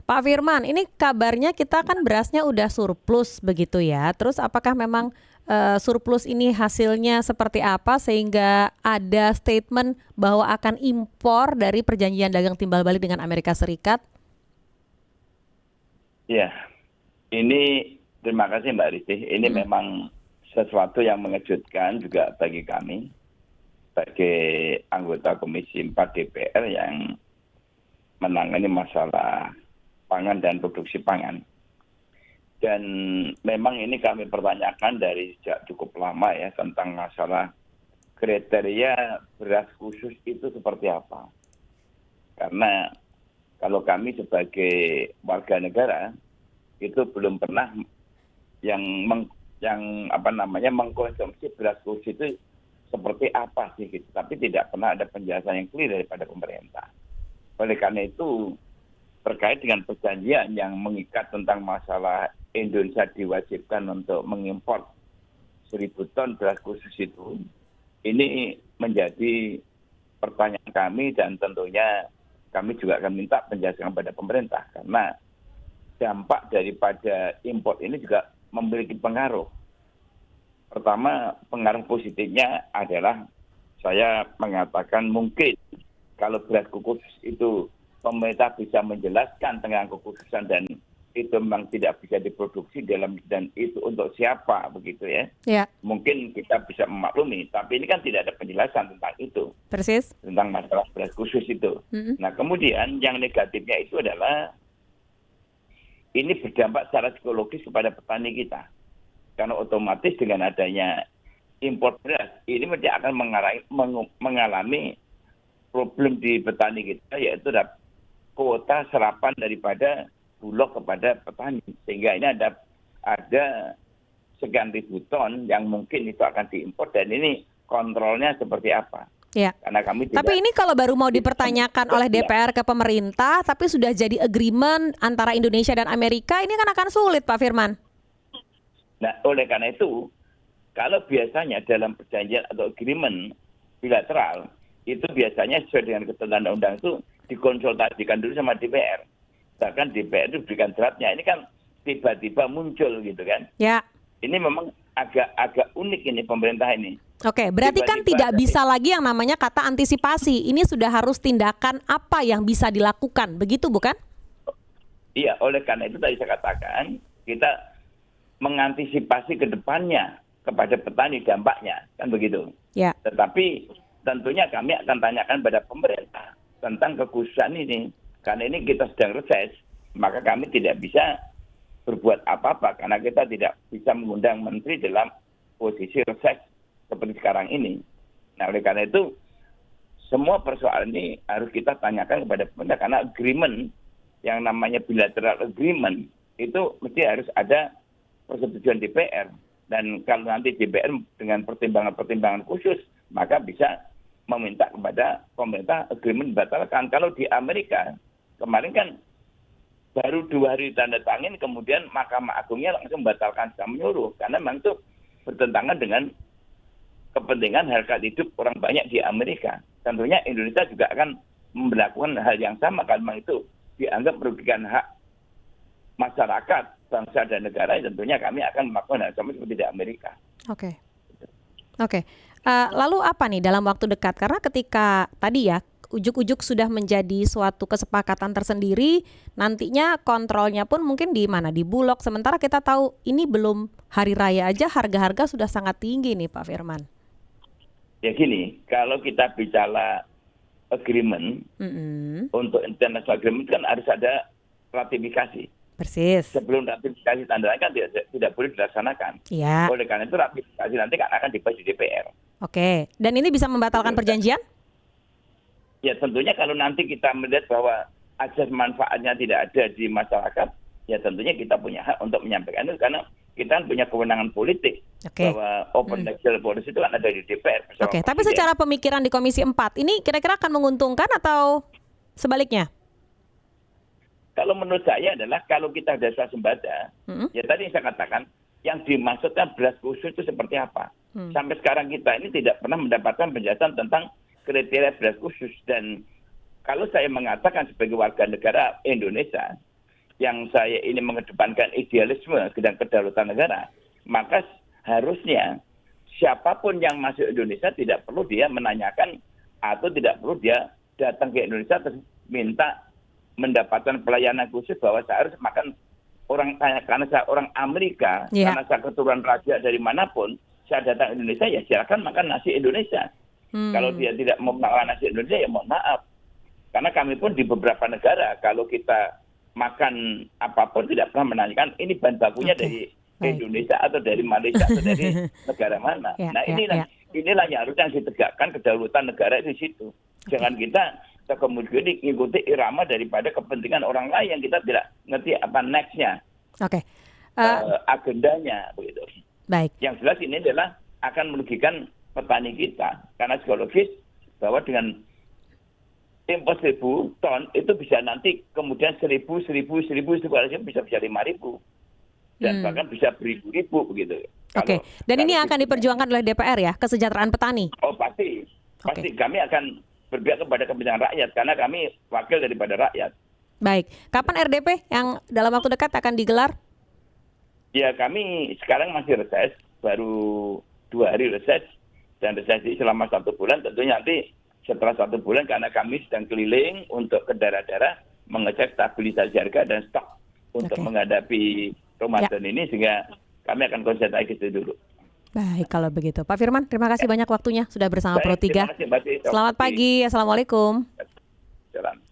Pak Firman, ini kabarnya kita kan berasnya udah surplus begitu ya. Terus apakah memang surplus ini hasilnya seperti apa sehingga ada statement bahwa akan impor dari perjanjian dagang timbal balik dengan Amerika Serikat? Ya, ini terima kasih Mbak Rizky. Ini memang sesuatu yang mengejutkan juga bagi kami sebagai anggota Komisi 4 DPR yang menangani masalah pangan dan produksi pangan. Dan memang ini kami pertanyakan dari sejak cukup lama ya tentang masalah kriteria beras khusus itu seperti apa. Karena kalau kami sebagai warga negara itu belum pernah mengkonsumsi beras khusus itu seperti apa sih gitu. Tapi tidak pernah ada penjelasan yang clear daripada pemerintah. Oleh karena itu terkait dengan perjanjian yang mengikat tentang masalah Indonesia diwajibkan untuk mengimpor 1.000 ton beras khusus itu, ini menjadi pertanyaan kami dan tentunya kami juga akan minta penjelasan kepada pemerintah karena dampak daripada impor ini juga memiliki pengaruh. Pertama, pengaruh positifnya adalah saya mengatakan mungkin kalau beras khusus itu pemerintah bisa menjelaskan tentang kekhususan dan itu memang tidak bisa diproduksi dan itu untuk siapa begitu ya. Ya. Mungkin kita bisa memaklumi, tapi ini kan tidak ada penjelasan tentang itu. Persis. Tentang masalah beras khusus itu. Nah kemudian yang negatifnya itu adalah ini berdampak secara psikologis kepada petani kita. Karena otomatis dengan adanya impor beras, ini mesti akan mengalami problem di petani kita yaitu kuota serapan daripada bulog kepada petani sehingga ini ada sekian ribu ton yang mungkin itu akan diimpor dan ini kontrolnya seperti apa? Ya. Karena kami tapi ini kalau baru mau dipertanyakan oleh DPR ke pemerintah, tapi sudah jadi agreement antara Indonesia dan Amerika, ini kan akan sulit, Pak Firman. Nah, oleh karena itu, kalau biasanya dalam perjanjian atau agreement bilateral itu biasanya sesuai dengan ketentuan undang-undang itu dikonsultasikan dulu sama DPR. Bahkan DPR itu berikan draftnya. Ini kan tiba-tiba muncul gitu kan. Ya. Ini memang agak unik ini pemerintah ini. Oke, berarti kan tidak bisa lagi yang namanya kata antisipasi. Ini sudah harus tindakan apa yang bisa dilakukan, begitu bukan? Iya, oleh karena itu tadi saya katakan kita mengantisipasi ke depannya kepada petani dampaknya, kan begitu. Ya. Tetapi tentunya kami akan tanyakan pada pemerintah tentang kekhususan ini. Karena ini kita sedang reses, maka kami tidak bisa berbuat apa-apa karena kita tidak bisa mengundang menteri dalam posisi reses seperti sekarang ini. Nah, oleh karena itu semua persoalan ini harus kita tanyakan kepada pemerintah karena agreement yang namanya bilateral agreement itu mesti harus ada persetujuan DPR dan kalau nanti DPR dengan pertimbangan-pertimbangan khusus maka bisa meminta kepada pemerintah agreement dibatalkan. Kalau di Amerika kemarin kan baru 2 hari tanda tangan kemudian Mahkamah Agungnya langsung membatalkan secara menyeluruh karena memang itu bertentangan dengan kepentingan harkat hidup orang banyak di Amerika. Tentunya Indonesia juga akan melakukan hal yang sama kalau memang itu dianggap merugikan hak masyarakat, bangsa dan negara. Tentunya kami akan melakukan hal sama seperti di Amerika. Oke. Lalu apa nih dalam waktu dekat? Karena ketika tadi ya ujuk-ujuk sudah menjadi suatu kesepakatan tersendiri, nantinya kontrolnya pun mungkin di mana? Di Bulog. Sementara kita tahu ini belum hari raya aja harga-harga sudah sangat tinggi nih Pak Firman. Ya gini, kalau kita bicara agreement, untuk international agreement kan harus ada ratifikasi. Persis. Sebelum ratifikasi tanda tangan kan tidak boleh dilaksanakan. Ya. Oleh karena itu ratifikasi nanti kan akan dibahas di DPR. Oke, dan ini bisa membatalkan perjanjian? Ya tentunya kalau nanti kita melihat bahwa asas manfaatnya tidak ada di masyarakat, ya tentunya kita punya hak untuk menyampaikan itu karena kita punya kewenangan politik. Bahwa open legal policy itu kan ada di DPR. Oke, tapi secara pemikiran di Komisi 4, ini kira-kira akan menguntungkan atau sebaliknya? Kalau menurut saya adalah kalau kita ada swasembada, ya tadi saya katakan, yang dimaksudkan beras khusus itu seperti apa. Sampai sekarang kita ini tidak pernah mendapatkan penjelasan tentang kriteria beras khusus. Dan kalau saya mengatakan sebagai warga negara Indonesia, yang saya ini mengedepankan idealisme dan kedaulatan negara, maka harusnya siapapun yang masuk Indonesia tidak perlu dia menanyakan atau tidak perlu dia datang ke Indonesia terus minta mendapatkan pelayanan khusus bahwa saya harus makan karena saya orang Amerika, karena saya keturunan raja dari manapun, saya datang ke Indonesia ya silakan makan nasi Indonesia. Kalau dia tidak mau makan nasi Indonesia ya mohon maaf. Karena kami pun di beberapa negara kalau kita makan apapun tidak pernah menanyakan ini bahan bakunya dari Indonesia atau dari Malaysia atau dari negara mana. Nah inilah yang harusnya ditegakkan kedaulatan negara itu di situ. Jangan kita kemudian mengikuti irama daripada kepentingan orang lain yang kita tidak ngerti apa next-nya, agendanya begitu. Baik. Yang jelas ini adalah akan merugikan petani kita karena psikologis bahwa dengan impor 1.000 ton itu bisa nanti kemudian 1.000 bisa 5.000 dan bahkan bisa beribu-ribu begitu. Oke. Dan ini akan diperjuangkan oleh DPR ya, kesejahteraan petani. Oh pasti kami akan berpihak kepada kepentingan rakyat karena kami wakil daripada rakyat. Baik. Kapan RDP yang dalam waktu dekat akan digelar? Ya kami sekarang masih reses, baru 2 hari reses dan reses selama 1 bulan. Tentunya nanti setelah 1 bulan karena kami sedang keliling untuk ke daerah-daerah mengecek stabilisasi harga dan stok untuk menghadapi Ramadan ini sehingga kami akan konsentrasi itu dulu. Baik kalau begitu. Pak Firman, terima kasih banyak waktunya sudah bersama Pro 3. Terima kasih, Mbak. Selamat pagi. Assalamualaikum. Salam.